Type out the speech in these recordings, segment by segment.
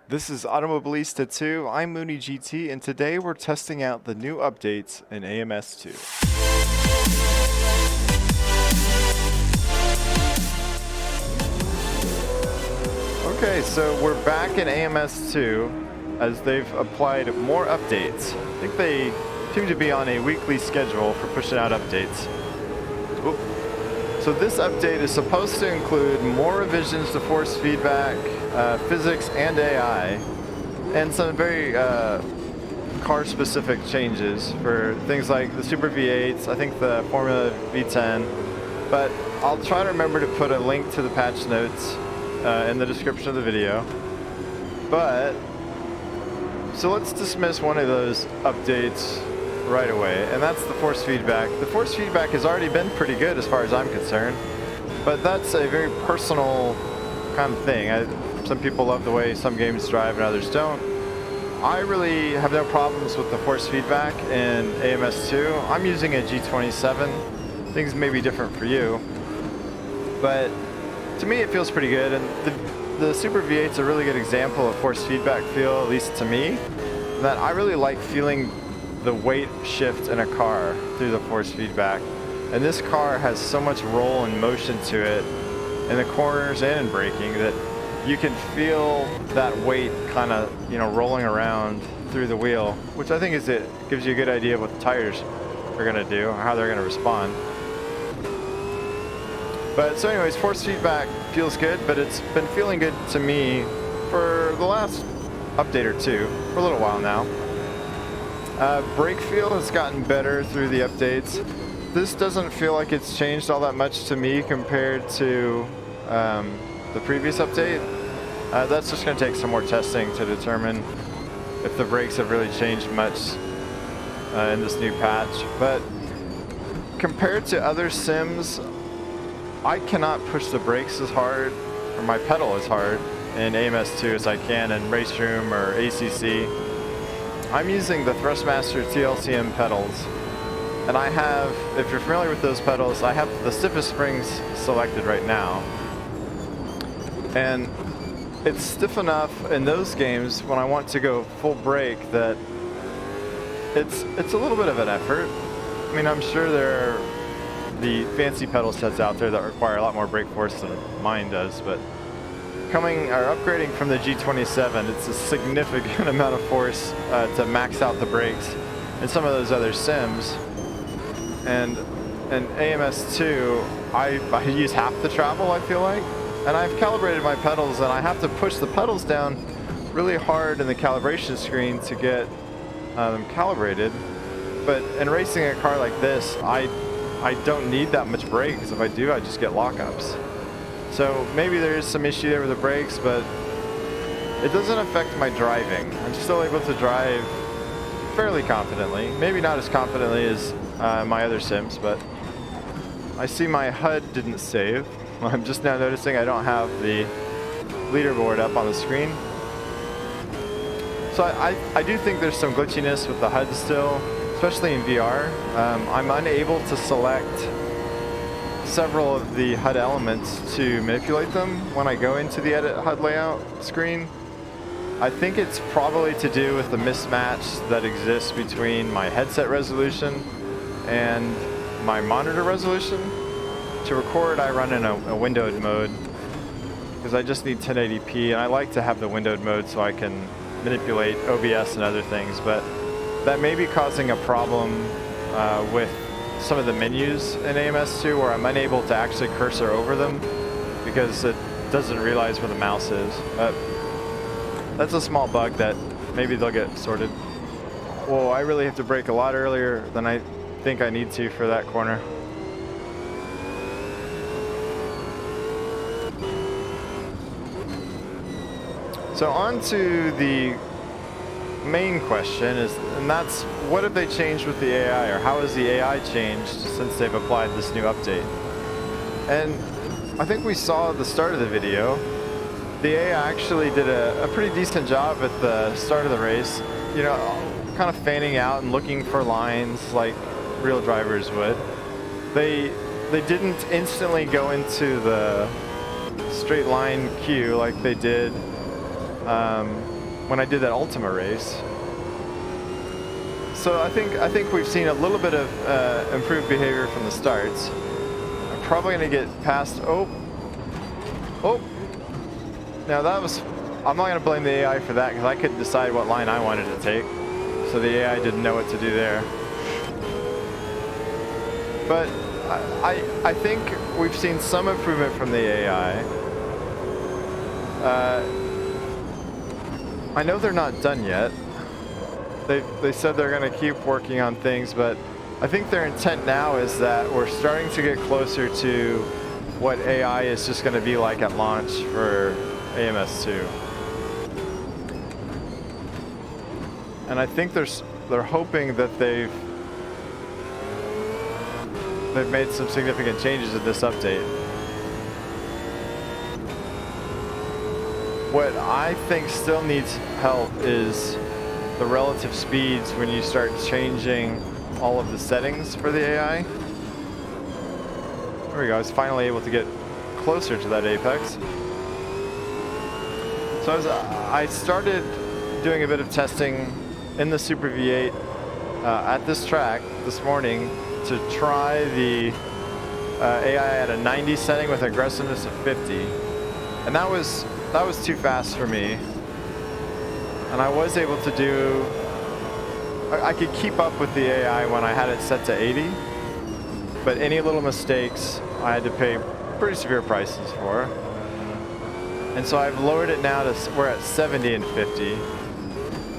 This is Automobilista 2, I'm MoonieGT, and today we're testing out the new updates in AMS2. Okay, so we're back in AMS2 as they've applied more updates. I think they seem to be on a weekly schedule for pushing out updates. Oop. So this update is supposed to include more revisions to force feedback, physics and AI, and some very car-specific changes for things like the Super V8s, I think the Formula V10, but I'll try to remember to put a link to the patch notes in the description of the video. So let's dismiss one of those updates right away, and that's the force feedback. The force feedback has already been pretty good as far as I'm concerned, but that's a very personal kind of thing. Some people love the way some games drive and others don't. I really have no problems with the force feedback in AMS2. I'm using a G27. Things may be different for you, but to me it feels pretty good, and the Super V8's a really good example of force feedback feel, at least to me, that I really like feeling the weight shift in a car through the force feedback. And this car has so much roll and motion to it in the corners and in braking that you can feel that weight kind of, rolling around through the wheel, which I think gives you a good idea of what the tires are going to do, or how they're going to respond. But so anyways, force feedback feels good, but it's been feeling good to me for the last update or two, for a little while now. Brake feel has gotten better through the updates. This doesn't feel like it's changed all that much to me compared to the previous update. That's just going to take some more testing to determine if the brakes have really changed much in this new patch. But compared to other sims, I cannot push the brakes as hard, or my pedal as hard, in AMS2 as I can in Race Room or ACC. I'm using the Thrustmaster T-LCM pedals, and I have, if you're familiar with those pedals, I have the stiffest springs selected right now. And it's stiff enough in those games when I want to go full brake that it's a little bit of an effort. I mean, I'm sure there are the fancy pedal sets out there that require a lot more brake force than mine does, but upgrading from the G27, it's a significant amount of force to max out the brakes in some of those other sims. And in AMS2, I use half the travel, I feel like. And I've calibrated my pedals, and I have to push the pedals down really hard in the calibration screen to get them calibrated. But in racing a car like this, I don't need that much brake, because if I do, I just get lockups. So maybe there is some issue there with the brakes, but it doesn't affect my driving. I'm still able to drive fairly confidently. Maybe not as confidently as my other sims, but I see my HUD didn't save. I'm just now noticing I don't have the leaderboard up on the screen. So I do think there's some glitchiness with the HUD still, especially in VR. I'm unable to select several of the HUD elements to manipulate them when I go into the edit HUD layout screen. I think it's probably to do with the mismatch that exists between my headset resolution and my monitor resolution. To record, I run in a windowed mode because I just need 1080p, and I like to have the windowed mode so I can manipulate OBS and other things, but that may be causing a problem with some of the menus in AMS2 where I'm unable to actually cursor over them because it doesn't realize where the mouse is. But that's a small bug that maybe they'll get sorted. Whoa, I really have to brake a lot earlier than I think I need to for that corner. So on to the main question and that's, what have they changed with the AI, or how has the AI changed since they've applied this new update? And I think we saw at the start of the video, the AI actually did a pretty decent job at the start of the race, kind of fanning out and looking for lines like real drivers would. They didn't instantly go into the straight line queue like they did when I did that Ultima race. So I think we've seen a little bit of improved behavior from the starts. I'm probably going to get past. Oh. Now that was. I'm not going to blame the AI for that because I couldn't decide what line I wanted to take. So the AI didn't know what to do there. But I think we've seen some improvement from the AI. I know they're not done yet. They said they're going to keep working on things, but I think their intent now is that we're starting to get closer to what AI is just going to be like at launch for AMS2. And I think they're hoping that they've made some significant changes in this update. What I think still needs help is the relative speeds when you start changing all of the settings for the AI. There we go, I was finally able to get closer to that apex. So I started doing a bit of testing in the Super V8 at this track this morning to try the AI at a 90 setting with aggressiveness of 50. And that was too fast for me. And I was able to do, I could keep up with the AI when I had it set to 80, but any little mistakes I had to pay pretty severe prices for. And so I've lowered it now to, we're at 70 and 50.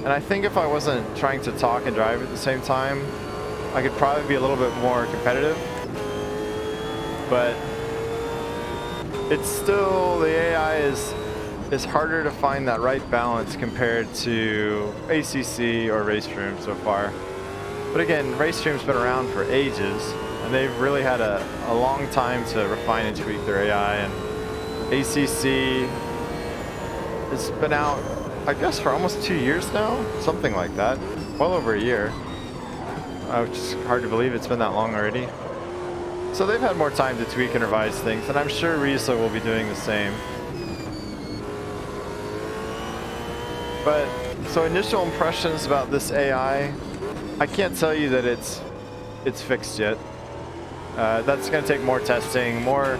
And I think if I wasn't trying to talk and drive at the same time, I could probably be a little bit more competitive. But it's still, the AI is harder to find that right balance compared to ACC or Racestream so far. But again, Racestream's been around for ages, and they've really had a long time to refine and tweak their AI. And ACC has been out, I guess, for almost 2 years now, something like that, well over a year. Which is hard to believe it's been that long already. So they've had more time to tweak and revise things, and I'm sure Riesler will be doing the same. But, so initial impressions about this AI, I can't tell you that it's fixed yet. That's going to take more testing, more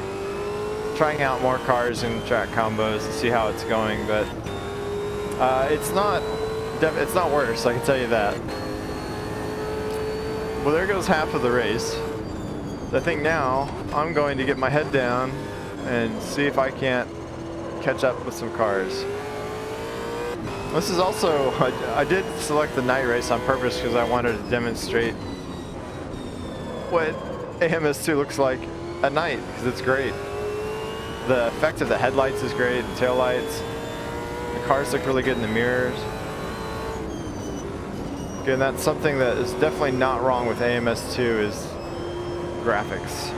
trying out more cars and track combos to see how it's going, but it's not worse, I can tell you that. Well, there goes half of the race. I think now I'm going to get my head down and see if I can't catch up with some cars. This is also, I did select the night race on purpose because I wanted to demonstrate what AMS2 looks like at night, because it's great. The effect of the headlights is great, the tail lights. The cars look really good in the mirrors. Again, that's something that is definitely not wrong with AMS2 is graphics.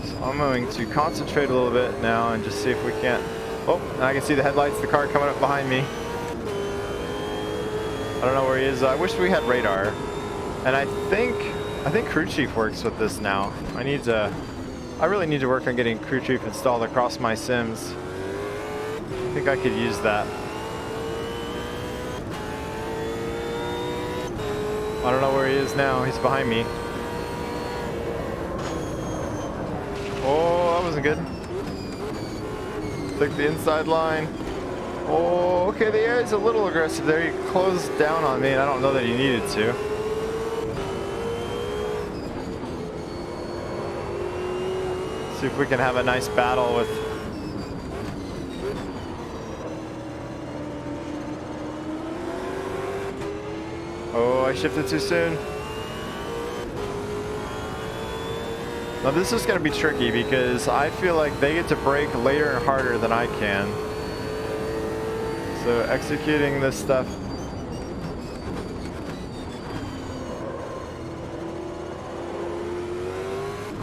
So I'm going to concentrate a little bit now and just see if we can't. Oh, and I can see the headlights, the car coming up behind me. I don't know where he is. I wish we had radar. And I think Crew Chief works with this now. I really need to work on getting Crew Chief installed across my sims. I think I could use that. I don't know where he is now. He's behind me. Oh, that wasn't good. Took the inside line. Oh, okay, the air is a little aggressive there. He closed down on me, and I don't know that he needed to. See if we can have a nice battle with. Oh, I shifted too soon. Now this is going to be tricky because I feel like they get to brake later and harder than I can. So executing this stuff.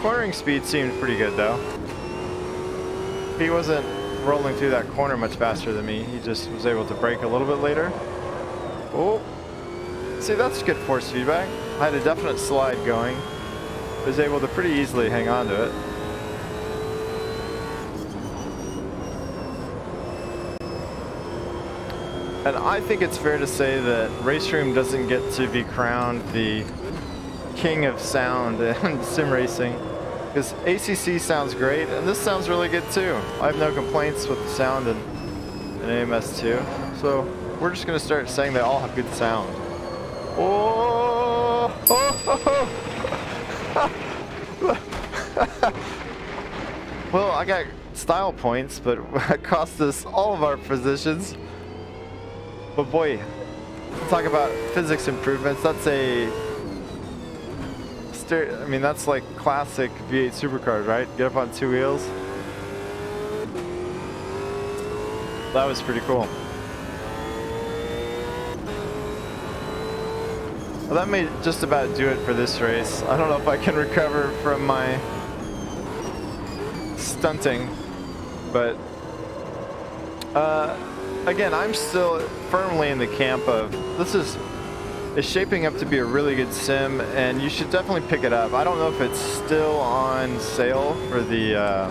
Cornering speed seemed pretty good though. He wasn't rolling through that corner much faster than me. He just was able to brake a little bit later. Oh, See, that's good force feedback. I had a definite slide going. Was able to pretty easily hang on to it. And I think it's fair to say that Race Room doesn't get to be crowned the king of sound in sim racing, because ACC sounds great, and this sounds really good too. I have no complaints with the sound in AMS2, so we're just going to start saying they all have good sound. Oh! Well, I got style points, but it cost us all of our positions. But boy, talk about physics improvements. That's I mean, that's like classic V8 supercars, right? Get up on two wheels. That was pretty cool. Well, that may just about do it for this race. I don't know if I can recover from my stunting, but again, I'm still firmly in the camp of this is shaping up to be a really good sim, and you should definitely pick it up. I don't know if it's still on sale for the I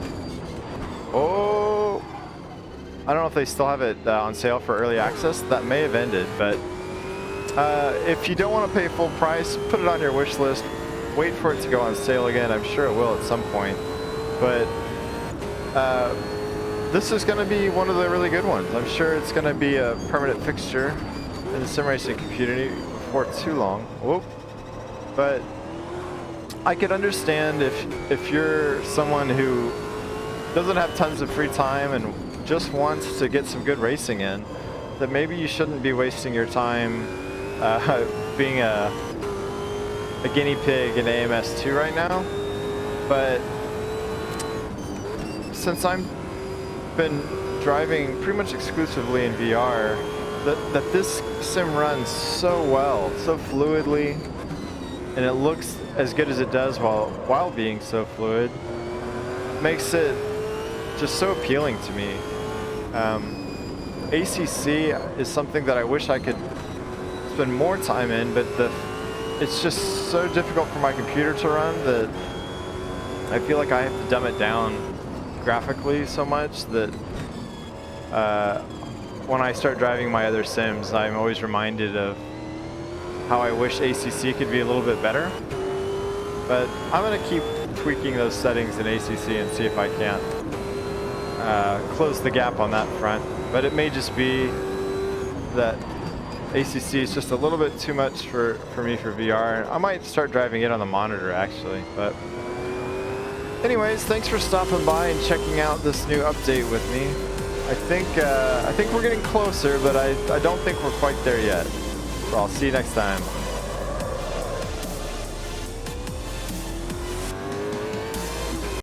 don't know if they still have it on sale for early access. That may have ended, but if you don't want to pay full price, put it on your wish list. Wait for it to go on sale again. I'm sure it will at some point, but this is going to be one of the really good ones. I'm sure it's going to be a permanent fixture in the sim racing community before too long. Whoop. But I could understand if you're someone who doesn't have tons of free time and just wants to get some good racing in, that maybe you shouldn't be wasting your time being a guinea pig in AMS2 right now. But since I've been driving pretty much exclusively in VR, that this sim runs so well, so fluidly, and it looks as good as it does while being so fluid, makes it just so appealing to me. ACC is something that I wish I could spend more time in, but it's just so difficult for my computer to run that I feel like I have to dumb it down graphically so much that when I start driving my other sims, I'm always reminded of how I wish ACC could be a little bit better. But I'm going to keep tweaking those settings in ACC and see if I can't close the gap on that front. But it may just be that ACC is just a little bit too much for me for VR. I might start driving it on the monitor actually. But anyways, thanks for stopping by and checking out this new update with me. I think we're getting closer, but I don't think we're quite there yet. So I'll see you next time.